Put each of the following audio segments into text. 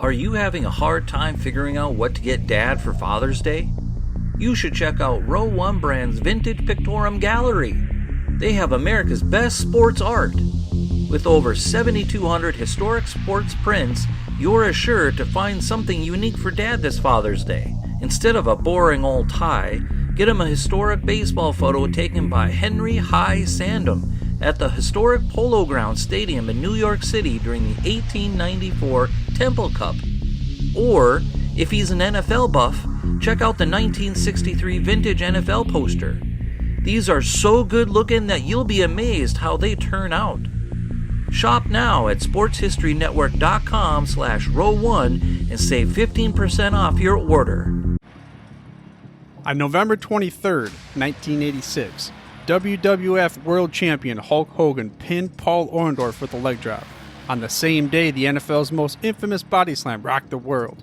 Are you having a hard time figuring out what to get Dad for Father's Day? You should check out Row 1 Brand's Vintage Pictorum Gallery. They have America's best sports art. With over 7,200 historic sports prints, you're assured to find something unique for Dad this Father's Day. Instead of a boring old tie, get him a historic baseball photo taken by Henry High Sandham at the historic Polo Grounds Stadium in New York City during the 1894 Temple Cup. Or, if he's an NFL buff, check out the 1963 vintage NFL poster. These are so good looking that you'll be amazed how they turn out. Shop now at sportshistorynetwork.com/row1 and save 15% off your order. On November 23rd, 1986, WWF World Champion Hulk Hogan pinned Paul Orndorff with a leg drop. On the same day, the NFL's most infamous body slam rocked the world.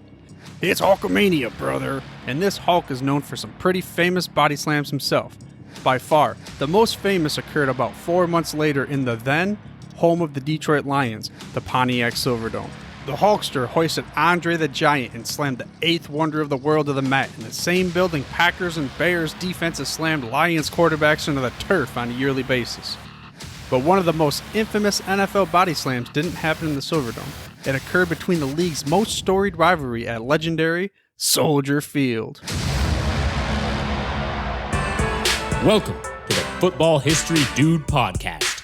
It's Hulkamania, brother! And this Hulk is known for some pretty famous body slams himself. By far, the most famous occurred about 4 months later in the then home of the Detroit Lions, the Pontiac Silverdome. The Hulkster hoisted Andre the Giant and slammed the eighth wonder of the world to the mat. In the same building, Packers and Bears defenses slammed Lions quarterbacks into the turf on a yearly basis. But one of the most infamous NFL body slams didn't happen in the Silverdome. It occurred between the league's most storied rivalry at legendary Soldier Field. Welcome to the Football History Dude podcast,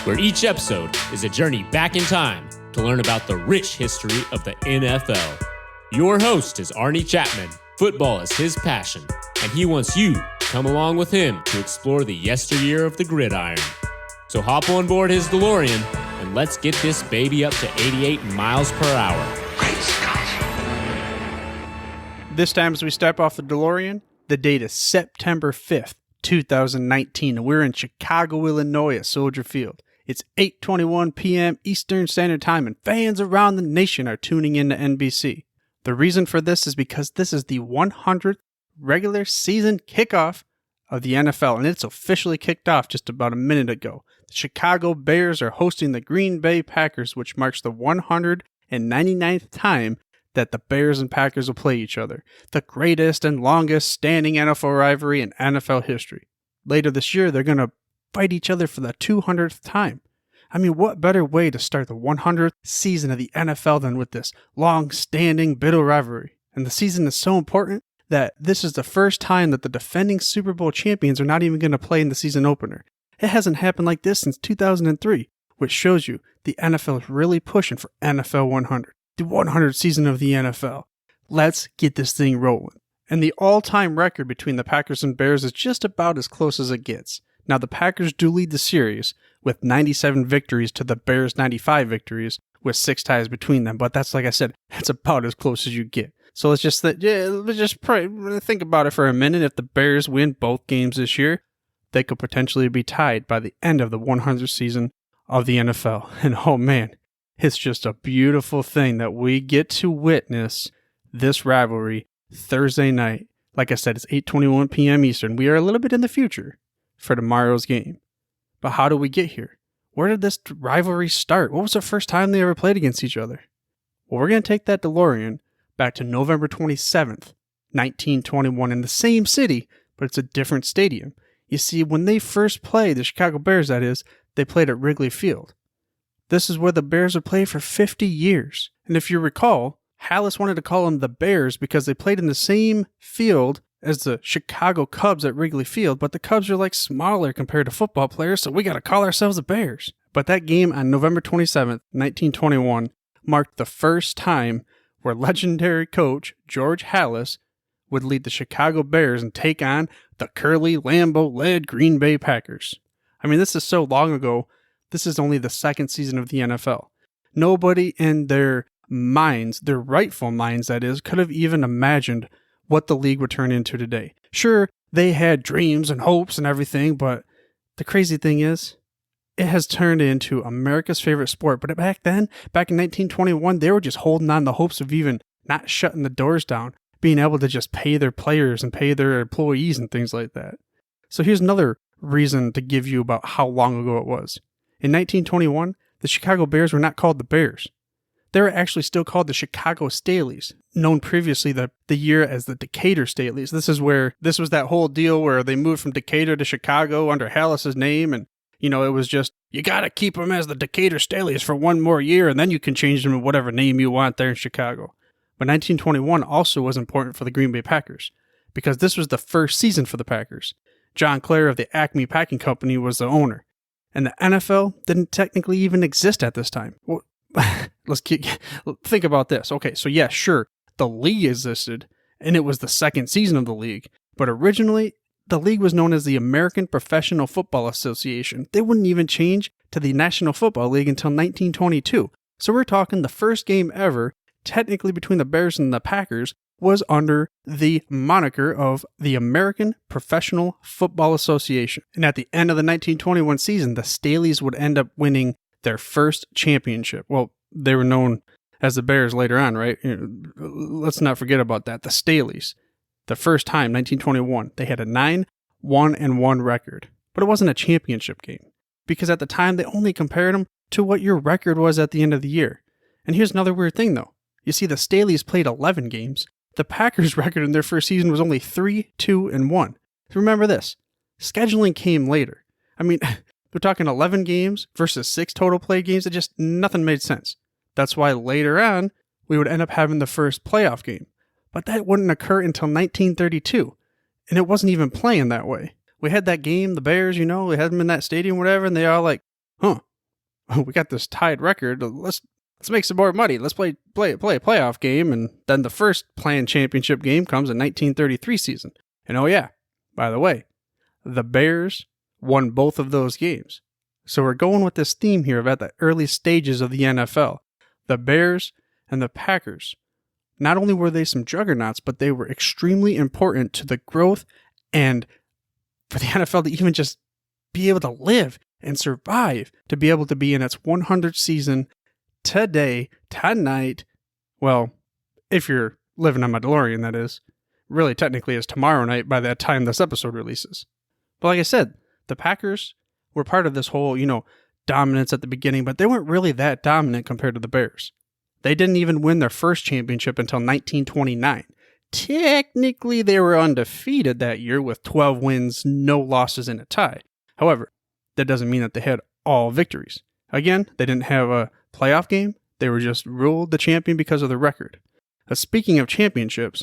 where each episode is a journey back in time to learn about the rich history of the NFL. Your host is Arnie Chapman. Football is his passion, and he wants you to come along with him to explore the yesteryear of the gridiron. So hop on board his DeLorean, and let's get this baby up to 88 miles per hour. Great Scott! This time as we step off the DeLorean, the date is September 5th, 2019, and we're in Chicago, Illinois at Soldier Field. It's 8:21 p.m. Eastern Standard Time, and fans around the nation are tuning in to NBC. The reason for this is because this is the 100th regular season kickoff of the NFL, and it's officially kicked off just about a minute ago. The Chicago Bears are hosting the Green Bay Packers, which marks the 199th time that the Bears and Packers will play each other, the greatest and longest standing NFL rivalry in NFL history. Later this year, they're going to fight each other for the 200th time. I mean, what better way to start the 100th season of the NFL than with this long-standing bitter rivalry? And the season is so important that this is the first time that the defending Super Bowl champions are not even going to play in the season opener. It hasn't happened like this since 2003, which shows you the NFL is really pushing for NFL 100, the 100th season of the NFL. Let's get this thing rolling. And the all-time record between the Packers and Bears is just about as close as it gets. Now, the Packers do lead the series with 97 victories to the Bears' 95 victories with 6 ties between them. But that's, like I said, that's about as close as you get. So let's just think about it for a minute. If the Bears win both games this year, they could potentially be tied by the end of the 100th season of the NFL. And oh man, it's just a beautiful thing that we get to witness this rivalry Thursday night. Like I said, it's 8:21 p.m. Eastern. We are a little bit in the future for tomorrow's game. But how do we get here? Where did this rivalry start? What was the first time they ever played against each other? Well, we're going to take that DeLorean back to November 27th, 1921 in the same city, but it's a different stadium. You see, when they first played, the Chicago Bears that is, they played at Wrigley Field. This is where the Bears would play for 50 years. And if you recall, Halas wanted to call them the Bears because they played in the same field as the Chicago Cubs at Wrigley Field, but the Cubs are like smaller compared to football players, so we got to call ourselves the Bears. But that game on November 27th, 1921, marked the first time where legendary coach George Halas would lead the Chicago Bears and take on the curly Lambeau-led Green Bay Packers. I mean, this is so long ago, this is only the second season of the NFL. Nobody in their minds, their rightful minds that is, could have even imagined what the league would turn into today. Sure, they had dreams and hopes and everything, but the crazy thing is, it has turned into America's favorite sport. But back then, back in 1921, they were just holding on the hopes of even not shutting the doors down, being able to just pay their players and pay their employees and things like that. So here's another reason to give you about how long ago it was. In 1921, the Chicago Bears were not called the Bears. They're actually still called the Chicago Staleys, known previously the year as the Decatur Staleys. This was that whole deal where they moved from Decatur to Chicago under Halas' name, and it was just, you got to keep them as the Decatur Staleys for one more year, and then you can change them to whatever name you want there in Chicago. But 1921 also was important for the Green Bay Packers, because this was the first season for the Packers. John Clare of the Acme Packing Company was the owner, and the NFL didn't technically even exist at this time. Well, think about this. Okay, so yeah, sure, the league existed, and it was the second season of the league, but originally, the league was known as the American Professional Football Association. They wouldn't even change to the National Football League until 1922. So we're talking the first game ever, technically between the Bears and the Packers, was under the moniker of the American Professional Football Association. And at the end of the 1921 season, the Staleys would end up winning their first championship. Well, they were known as the Bears later on, right? Let's not forget about that. The Staleys, the first time, 1921, they had a 9-1-1 record. But it wasn't a championship game, because at the time, they only compared them to what your record was at the end of the year. And here's another weird thing, though. You see, the Staleys played 11 games. The Packers' record in their first season was only 3-2-1. So remember this. Scheduling came later. I mean, we're talking 11 games versus 6 total play games. It just, nothing made sense. That's why later on, we would end up having the first playoff game. But that wouldn't occur until 1932. And it wasn't even playing that way. We had that game, the Bears, we had them in that stadium, whatever, and they all like, we got this tied record. Let's make some more money. Let's play a playoff game. And then the first planned championship game comes in 1933 season. And oh yeah, by the way, the Bears won both of those games. So we're going with this theme here of at the early stages of the NFL. The Bears and the Packers. Not only were they some juggernauts, but they were extremely important to the growth and for the NFL to even just be able to live and survive, to be able to be in its 100th season today, tonight. Well, if you're living on my DeLorean, that is. Really, technically, it's tomorrow night by the time this episode releases. But like I said, the Packers were part of this whole, dominance at the beginning, but they weren't really that dominant compared to the Bears. They didn't even win their first championship until 1929. Technically, they were undefeated that year with 12 wins, no losses, and a tie. However, that doesn't mean that they had all victories. Again, they didn't have a playoff game. They were just ruled the champion because of the record. Speaking of championships,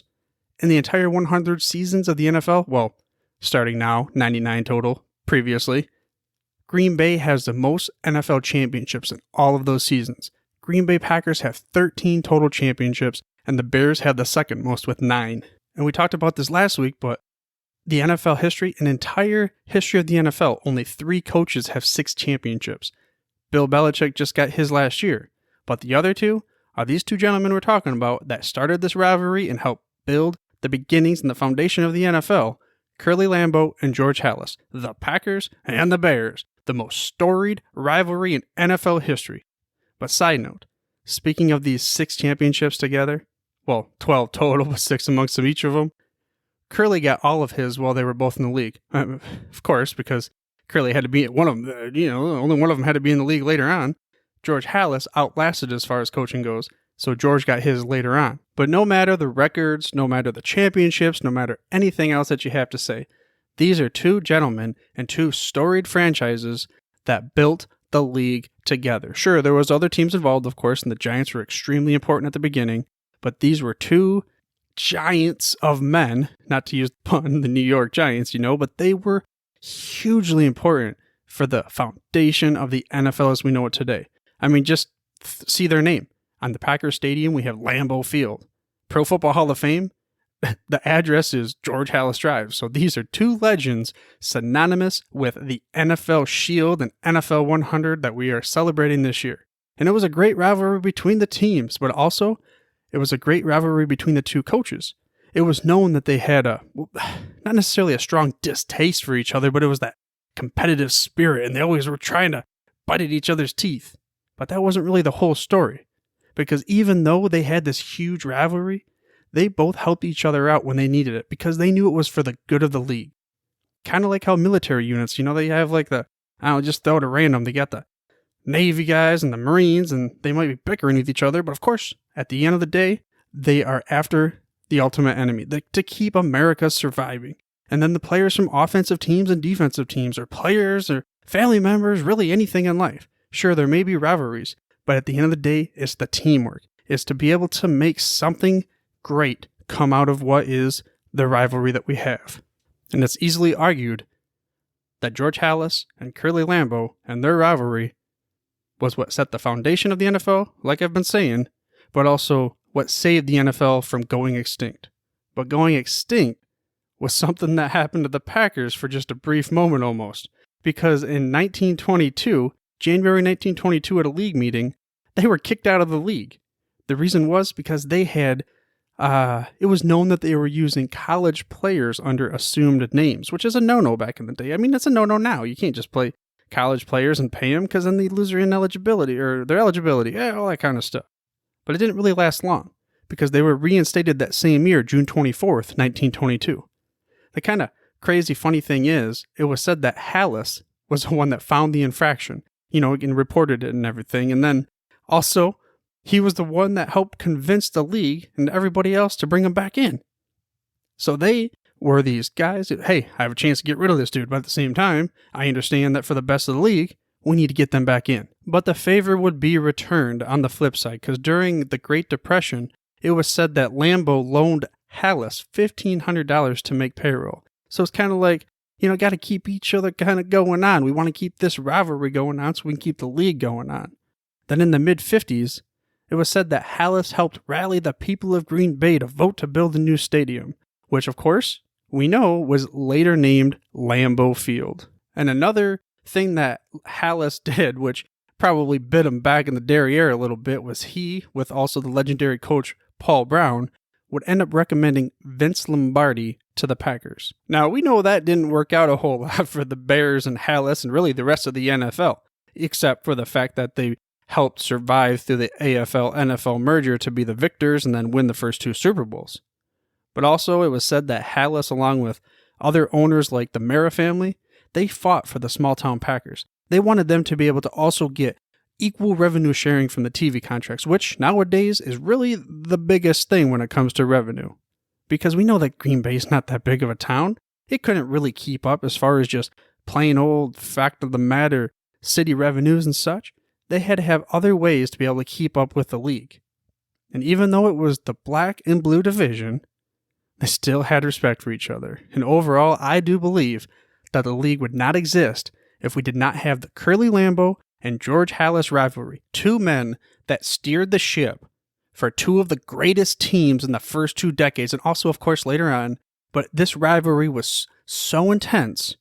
in the entire 100 seasons of the NFL, well, starting now, 99 total, previously, Green Bay has the most NFL championships in all of those seasons. Green Bay Packers have 13 total championships, and the Bears have the second most with 9. And we talked about this last week, but the NFL history, an entire history of the NFL, only 3 coaches have 6 championships. Bill Belichick just got his last year, but the other 2 are these 2 gentlemen we're talking about that started this rivalry and helped build the beginnings and the foundation of the NFL, Curly Lambeau and George Halas, the Packers and the Bears, the most storied rivalry in NFL history. But side note, speaking of these 6 championships together, well, 12 total, but 6 amongst each of them, Curly got all of his while they were both in the league. Of course, because Curly had to be one of them, only one of them had to be in the league later on. George Halas outlasted as far as coaching goes, so George got his later on. But no matter the records, no matter the championships, no matter anything else that you have to say, these are 2 gentlemen and 2 storied franchises that built the league together. Sure, there was other teams involved, of course, and the Giants were extremely important at the beginning, but these were 2 giants of men, not to use the pun, the New York Giants, but they were hugely important for the foundation of the NFL as we know it today. I mean, just see their name. On the Packers Stadium, we have Lambeau Field. Pro Football Hall of Fame, the address is George Halas Drive. So these are 2 legends synonymous with the NFL Shield and NFL 100 that we are celebrating this year. And it was a great rivalry between the teams, but also it was a great rivalry between the 2 coaches. It was known that they had not necessarily a strong distaste for each other, but it was that competitive spirit, and they always were trying to bite at each other's teeth. But that wasn't really the whole story, because even though they had this huge rivalry, they both helped each other out when they needed it, because they knew it was for the good of the league. Kind of like how military units, they have like just throw it at random, they got the Navy guys and the Marines, and they might be bickering with each other, but of course, at the end of the day, they are after the ultimate enemy, to keep America surviving. And then the players from offensive teams and defensive teams, or players or family members, really anything in life. Sure, there may be rivalries, but at the end of the day, it's the teamwork. It's to be able to make something great come out of what is the rivalry that we have. And it's easily argued that George Halas and Curly Lambeau and their rivalry was what set the foundation of the NFL, like I've been saying, but also what saved the NFL from going extinct. But going extinct was something that happened to the Packers for just a brief moment almost, because in 1922, January 1922 at a league meeting, they were kicked out of the league. The reason was because they had, it was known that they were using college players under assumed names, which is a no-no back in the day. I mean, it's a no-no now. You can't just play college players and pay them because then they lose their ineligibility or their eligibility, all that kind of stuff. But it didn't really last long because they were reinstated that same year, June 24th, 1922. The kind of crazy funny thing is, it was said that Halas was the one that found the infraction, and reported it and everything. And then also, he was the one that helped convince the league and everybody else to bring him back in. So they were these guys that, hey, I have a chance to get rid of this dude, but at the same time, I understand that for the best of the league, we need to get them back in. But the favor would be returned on the flip side, because during the Great Depression, it was said that Lambeau loaned Halas $1,500 to make payroll. So it's kind of like, got to keep each other kind of going on. We want to keep this rivalry going on so we can keep the league going on. Then in the mid-50s, it was said that Halas helped rally the people of Green Bay to vote to build a new stadium, which of course, we know was later named Lambeau Field. And another thing that Halas did, which probably bit him back in the derriere a little bit, was he, with also the legendary coach Paul Brown, would end up recommending Vince Lombardi to the Packers. Now, we know that didn't work out a whole lot for the Bears and Halas and really the rest of the NFL, except for the fact that they helped survive through the AFL-NFL merger to be the victors and then win the first 2 Super Bowls. But also, it was said that Halas, along with other owners like the Mara family, they fought for the small-town Packers. They wanted them to be able to also get equal revenue sharing from the TV contracts, which nowadays is really the biggest thing when it comes to revenue. Because we know that Green Bay is not that big of a town. It couldn't really keep up as far as just plain old fact of the matter city revenues and such. They had to have other ways to be able to keep up with the league. And even though it was the black and blue division, they still had respect for each other. And overall, I do believe that the league would not exist if we did not have the Curly Lambeau and George Halas rivalry, 2 men that steered the ship for 2 of the greatest teams in the first 2 decades, and also, of course, later on. But this rivalry was so intense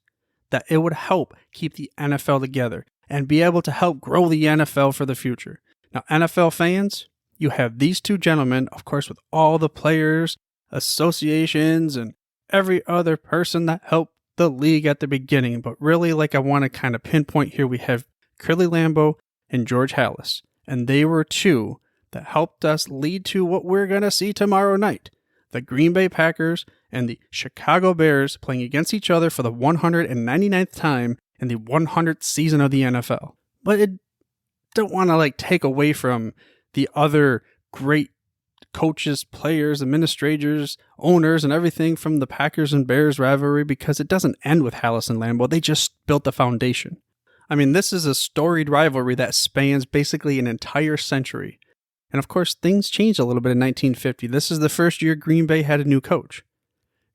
that it would help keep the NFL together and be able to help grow the NFL for the future. Now, NFL fans, you have these 2 gentlemen, of course, with all the players, associations, and every other person that helped the league at the beginning. But really, I want to kind of pinpoint here, we have Curly Lambeau and George Halas. And they were 2 that helped us lead to what we're going to see tomorrow night. The Green Bay Packers and the Chicago Bears playing against each other for the 199th time in the 100th season of the NFL. But it don't want to take away from the other great coaches, players, administrators, owners, and everything from the Packers and Bears rivalry, because it doesn't end with Halas and Lambeau. They just built the foundation. I mean, this is a storied rivalry that spans basically an entire century. And of course, things changed a little bit in 1950. This is the first year Green Bay had a new coach.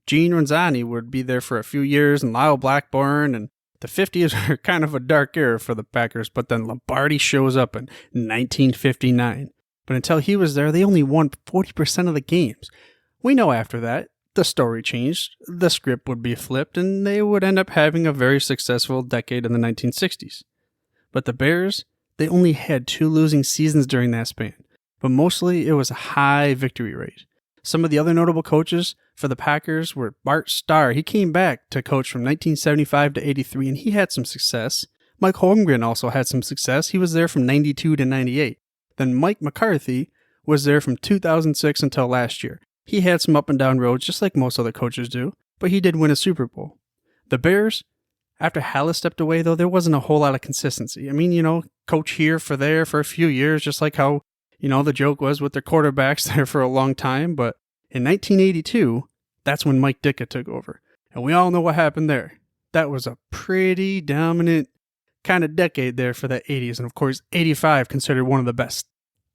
Gene Ronzani would be there for a few years, and Lyle Blackburn, and the 50s were kind of a dark era for the Packers, but then Lombardi shows up in 1959. But until he was there, they only won 40% of the games. We know after that, the story changed, the script would be flipped, and they would end up having a very successful decade in the 1960s. But the Bears, they only had 2 losing seasons during that span, but mostly it was a high victory rate. Some of the other notable coaches for the Packers were Bart Starr. He came back to coach from 1975 to 83, and he had some success. Mike Holmgren also had some success. He was there from 92 to 98. Then Mike McCarthy was there from 2006 until last year. He had some up and down roads, just like most other coaches do, but he did win a Super Bowl. The Bears, After Halas stepped away, though, there wasn't a whole lot of consistency. I mean, coach here for there for a few years, just like how, the joke was with their quarterbacks there for a long time. But in 1982, that's when Mike Ditka took over. And we all know what happened there. That was a pretty dominant kind of decade there for the 80s. And of course, 85 considered one of the best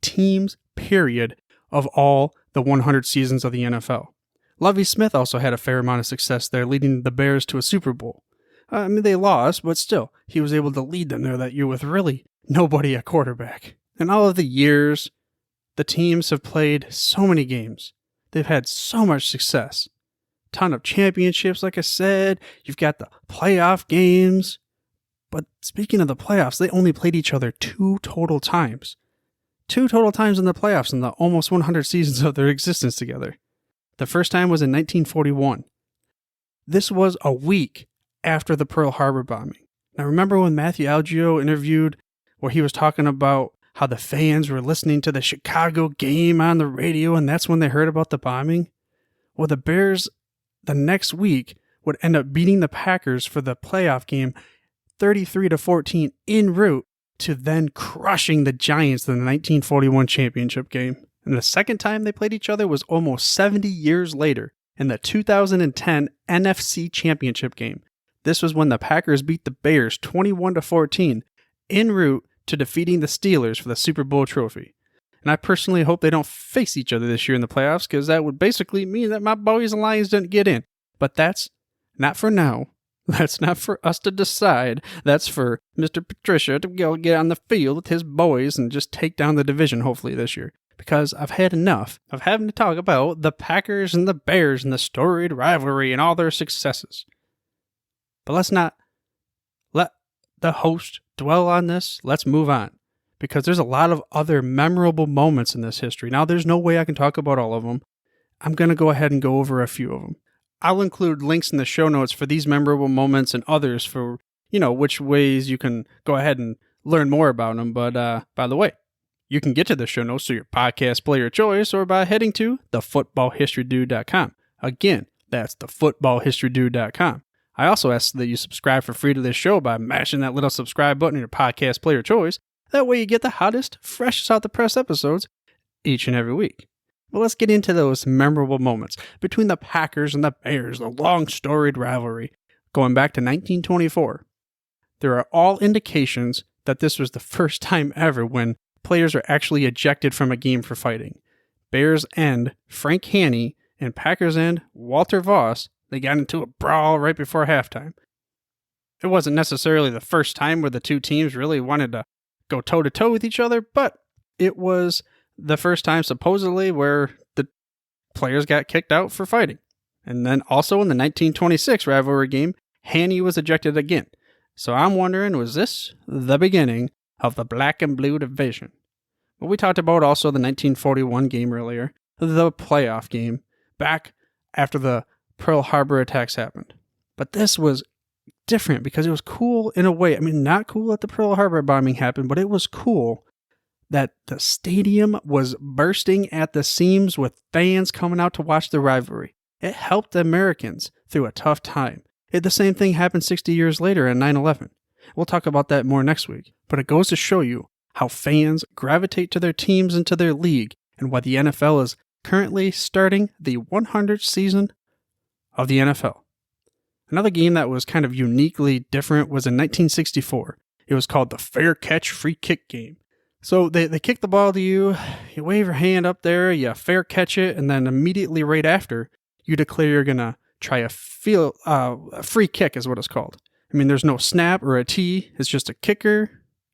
teams, period, of all the 100 seasons of the NFL. Lovie Smith also had a fair amount of success there, leading the Bears to a Super Bowl. I mean, they lost, but still, he was able to lead them there that year with really nobody at quarterback. And all of the years, the teams have played so many games. They've had so much success. Ton of championships, like I said. You've got the playoff games. But speaking of the playoffs, they only played each other 2 total times. 2 total times in the playoffs in the almost 100 seasons of their existence together. The first time was in 1941. This was a week after the Pearl Harbor bombing. Now remember when Matthew Algeo interviewed where he was talking about how the fans were listening to the Chicago game on the radio and that's when they heard about the bombing? Well, the Bears the next week would end up beating the Packers for the playoff game 33-14 en route to then crushing the Giants in the 1941 championship game. And the second time they played each other was almost 70 years later in the 2010 NFC championship game. This was when the Packers beat the Bears 21-14 en route to defeating the Steelers for the Super Bowl trophy. And I personally hope they don't face each other this year in the playoffs because that would basically mean that my boys and Lions didn't get in. But that's not for now. That's not for us to decide. That's for Mr. Patricia to go get on the field with his boys and just take down the division hopefully this year. Because I've had enough of having to talk about the Packers and the Bears and the storied rivalry and all their successes. But let's not let the host dwell on this. Let's move on. Because there's a lot of other memorable moments in this history. Now, there's no way I can talk about all of them. I'm going to go ahead and go over a few of them. I'll include links in the show notes for these memorable moments and others for, which ways you can go ahead and learn more about them. But by the way, you can get to the show notes through your podcast player of choice or by heading to thefootballhistorydude.com. Again, that's thefootballhistorydude.com. I also ask that you subscribe for free to this show by mashing that little subscribe button in your podcast player of choice. That way you get the hottest, freshest out the press episodes each and every week. Well, let's get into those memorable moments between the Packers and the Bears, the long storied rivalry, going back to 1924. There are all indications that this was the first time ever when players are actually ejected from a game for fighting. Bears end Frank Haney and Packers end Walter Voss, they got into a brawl right before halftime. It wasn't necessarily the first time where the two teams really wanted to go toe-to-toe with each other, but it was the first time supposedly where the players got kicked out for fighting. And then also in the 1926 rivalry game, Haney was ejected again. So I'm wondering, was this the beginning of the black and blue division? Well, we talked about also the 1941 game earlier, the playoff game, back after the Pearl Harbor attacks happened. But this was different because it was cool in a way. I mean, not cool that the Pearl Harbor bombing happened, but it was cool that the stadium was bursting at the seams with fans coming out to watch the rivalry. It helped the Americans through a tough time. The same thing happened 60 years later on 9/11. We'll talk about that more next week. But it goes to show you how fans gravitate to their teams and to their league, and why the NFL is currently starting the 100th season of the NFL. Another game that was kind of uniquely different was in 1964. It was called the Fair Catch Free Kick game. So they kick the ball to you, you wave your hand up there, you fair catch it, and then immediately right after, you declare you're going to try a free kick is what it's called. I mean, there's no snap or a tee. It's just a kicker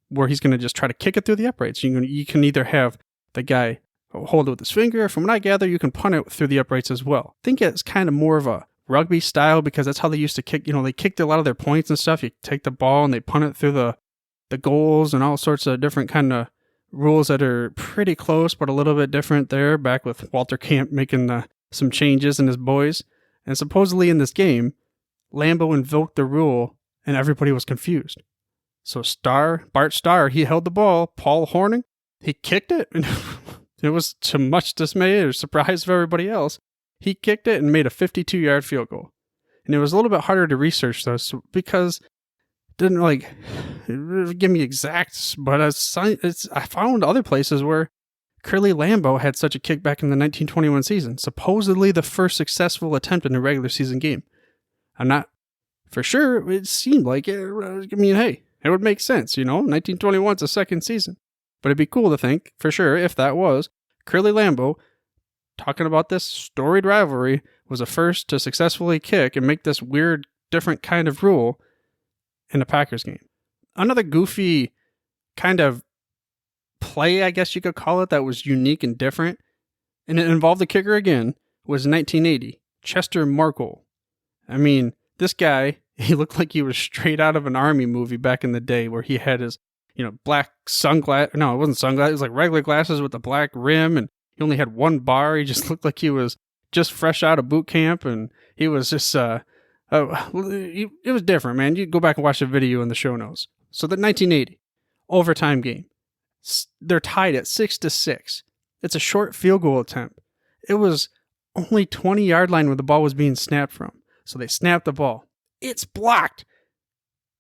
where he's going to just try to kick it through the uprights. You can either have the guy hold it with his finger. From what I gather, you can punt it through the uprights as well. I think it's kind of more of a rugby style because that's how they used to kick. They kicked a lot of their points and stuff. You take the ball and they punt it through the goals and all sorts of different kind of rules that are pretty close but a little bit different there, back with Walter Camp making some changes and his boys. And supposedly in this game, Lambeau invoked the rule and everybody was confused. So Bart Starr, he held the ball. Paul Hornung, he kicked it. And it was to much dismay or surprise of everybody else. He kicked it and made a 52-yard field goal. And it was a little bit harder to research those because didn't like give me exacts, but I found other places where Curly Lambeau had such a kickback in the 1921 season, supposedly the first successful attempt in a regular season game. I'm not for sure. It seemed like it. I mean, hey, it would make sense, 1921's a second season. But it'd be cool to think, for sure, if that was, Curly Lambeau, talking about this storied rivalry, was the first to successfully kick and make this weird, different kind of rule in a Packers game. Another goofy kind of play, I guess you could call it, that was unique and different, and it involved the kicker again, was 1980, Chester Markle. I mean, this guy, he looked like he was straight out of an army movie back in the day where he had his, black sunglasses. No, it wasn't sunglasses. It was like regular glasses with the black rim, and he only had one bar. He just looked like he was just fresh out of boot camp, and he was just, it was different, man. You go back and watch the video in the show notes. So the 1980 overtime game. They're tied at 6-6. It's a short field goal attempt. It was only 20-yard line where the ball was being snapped from. So they snapped the ball. It's blocked.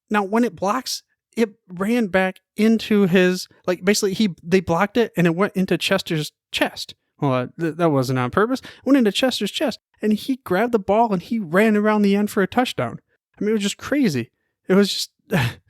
Now, when it blocks, it ran back into his, they blocked it and it went into Chester's chest. Well, that wasn't on purpose. It went into Chester's chest and he grabbed the ball and he ran around the end for a touchdown. I mean, it was just crazy. It was just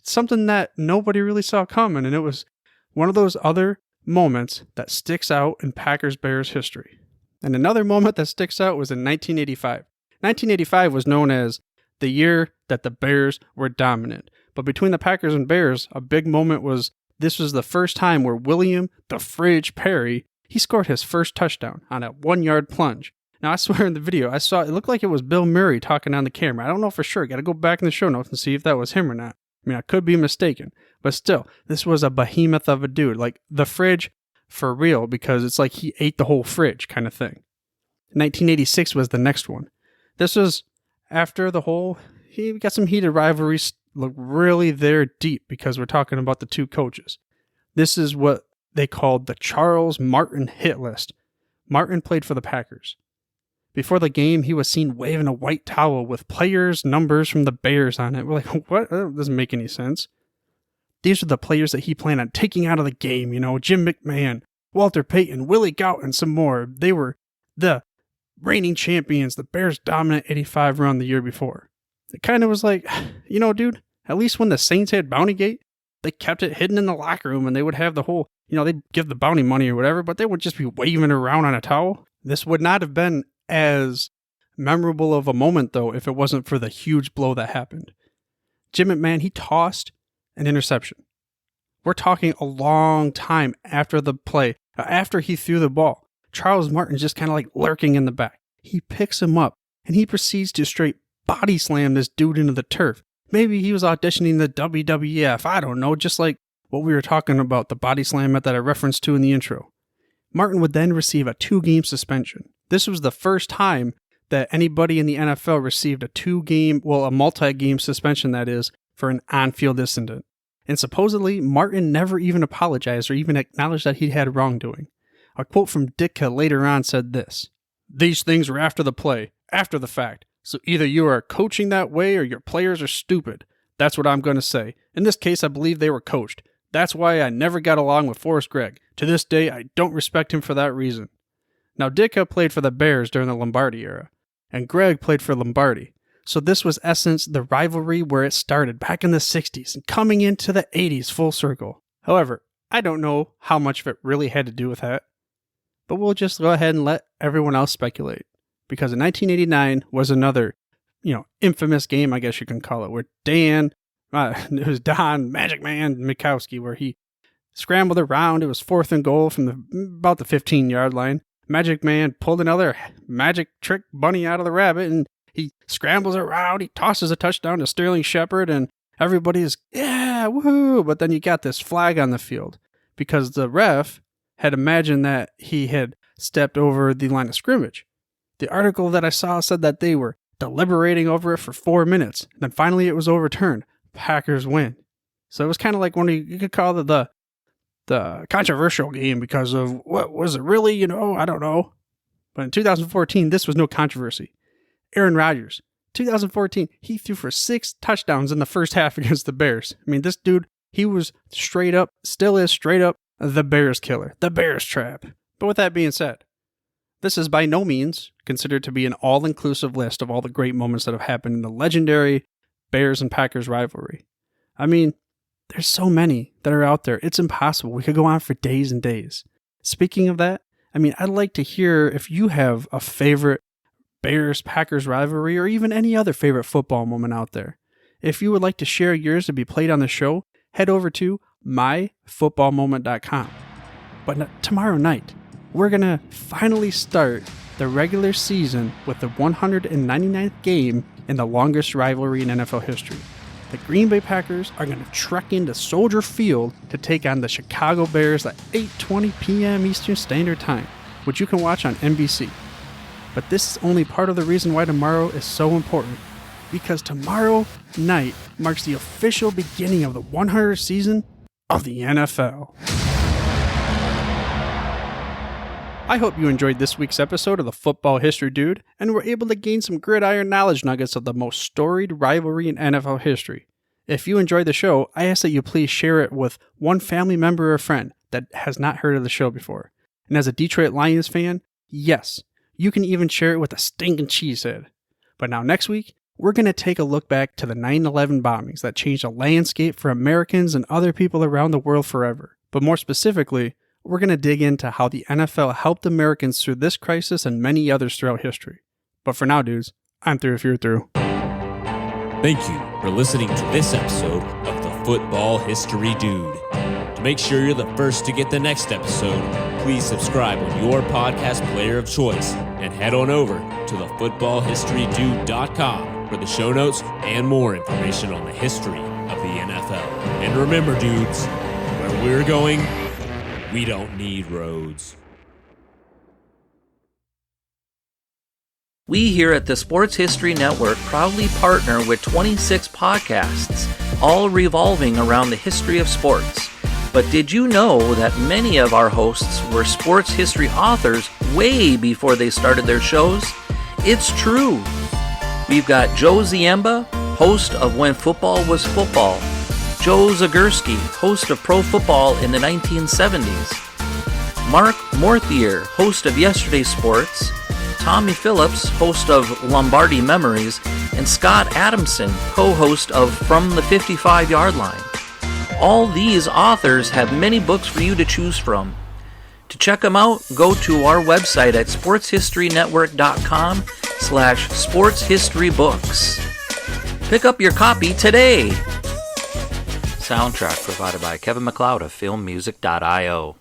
something that nobody really saw coming, and it was one of those other moments that sticks out in Packers-Bears history. And another moment that sticks out was in 1985. 1985 was known as the year that the Bears were dominant. But between the Packers and Bears, a big moment was this was the first time where William the Fridge Perry, he scored his first touchdown on a 1-yard plunge. Now, I swear in the video, I saw it looked like it was Bill Murray talking on the camera. I don't know for sure. Got to go back in the show notes and see if that was him or not. I mean, I could be mistaken. But still, this was a behemoth of a dude. Like, the fridge for real, because it's like he ate the whole fridge kind of thing. 1986 was the next one. This was after the whole... He got some heated rivalries, look really there deep, because we're talking about the two coaches. This is what they called the Charles Martin hit list. Martin played for the Packers. Before the game, he was seen waving a white towel with players' numbers from the Bears on it. We're like, what? That doesn't make any sense. These are the players that he planned on taking out of the game, Jim McMahon, Walter Payton, Willie Gout, and some more. They were the reigning champions. The Bears' dominant 85 run the year before. It kind of was like, dude, at least when the Saints had Bounty Gate, they kept it hidden in the locker room and they would have the whole, they'd give the bounty money or whatever, but they would just be waving around on a towel. This would not have been as memorable of a moment, though, if it wasn't for the huge blow that happened. Jim McMahon, he tossed an interception. We're talking a long time after the play, after he threw the ball. Charles Martin's just kind of like lurking in the back. He picks him up and he proceeds to straight body slam this dude into the turf. Maybe he was auditioning the WWF. I don't know, just like what we were talking about, the body slam that I referenced to in the intro. Martin would then receive a 2-game suspension. This was the first time that anybody in the NFL received a multi-game suspension, that is, for an on-field incident. And supposedly, Martin never even apologized or even acknowledged that he had wrongdoing. A quote from Ditka later on said this: "These things were after the play, after the fact. So either you are coaching that way or your players are stupid. That's what I'm going to say. In this case, I believe they were coached. That's why I never got along with Forrest Gregg. To this day, I don't respect him for that reason." Now, Ditka played for the Bears during the Lombardi era, and Gregg played for Lombardi. So this was, essence, the rivalry where it started back in the 60s and coming into the 80s full circle. However, I don't know how much of it really had to do with that, but we'll just go ahead and let everyone else speculate. Because in 1989 was another, infamous game, I guess you can call it, where it was Don Magic Man Mikowski, where he scrambled around. It was 4th and goal from about the 15-yard line. Magic Man pulled another magic trick bunny out of the rabbit, and he scrambles around. He tosses a touchdown to Sterling Shepard, and everybody's, yeah, woohoo. But then you got this flag on the field because the ref had imagined that he had stepped over the line of scrimmage. The article that I saw said that they were deliberating over it for 4 minutes. And then finally it was overturned. Packers win. So it was kind of like you could call it the controversial game because of what was it really, I don't know. But in 2014, this was no controversy. Aaron Rodgers, 2014, he threw for 6 touchdowns in the first half against the Bears. I mean, this dude, he was straight up, still is straight up, the Bears killer, the Bears trap. But with that being said, this is by no means considered to be an all-inclusive list of all the great moments that have happened in the legendary Bears and Packers rivalry. I mean, there's so many that are out there. It's impossible. We could go on for days and days. Speaking of that, I mean, I'd like to hear if you have a favorite Bears-Packers rivalry or even any other favorite football moment out there. If you would like to share yours to be played on the show, head over to myfootballmoment.com. But tomorrow night, we're going to finally start the regular season with the 199th game in the longest rivalry in NFL history. The Green Bay Packers are going to trek into Soldier Field to take on the Chicago Bears at 8:20 p.m. Eastern Standard Time, which you can watch on NBC. But this is only part of the reason why tomorrow is so important, because tomorrow night marks the official beginning of the 100th season of the NFL. I hope you enjoyed this week's episode of the Football History Dude and were able to gain some gridiron knowledge nuggets of the most storied rivalry in NFL history. If you enjoyed the show, I ask that you please share it with one family member or friend that has not heard of the show before. And as a Detroit Lions fan, yes, you can even share it with a stinking cheesehead. But now next week, we're going to take a look back to the 9/11 bombings that changed the landscape for Americans and other people around the world forever. But more specifically, we're going to dig into how the NFL helped Americans through this crisis and many others throughout history. But for now, dudes, I'm through if you're through. Thank you for listening to this episode of the Football History Dude. To make sure you're the first to get the next episode, please subscribe on your podcast player of choice and head on over to thefootballhistorydude.com for the show notes and more information on the history of the NFL. And remember, dudes, where we're going, we don't need roads. We here at the Sports History Network proudly partner with 26 podcasts, all revolving around the history of sports. But did you know that many of our hosts were sports history authors way before they started their shows? It's true. We've got Joe Ziemba, host of When Football Was Football, Joe Zagurski, host of Pro Football in the 1970s, Mark Morthier, host of Yesterday Sports, Tommy Phillips, host of Lombardi Memories, and Scott Adamson, co-host of From the 55-Yard Line. All these authors have many books for you to choose from. To check them out, go to our website at sportshistorynetwork.com/sportshistorybooks. Pick up your copy today. Soundtrack provided by Kevin MacLeod of filmmusic.io.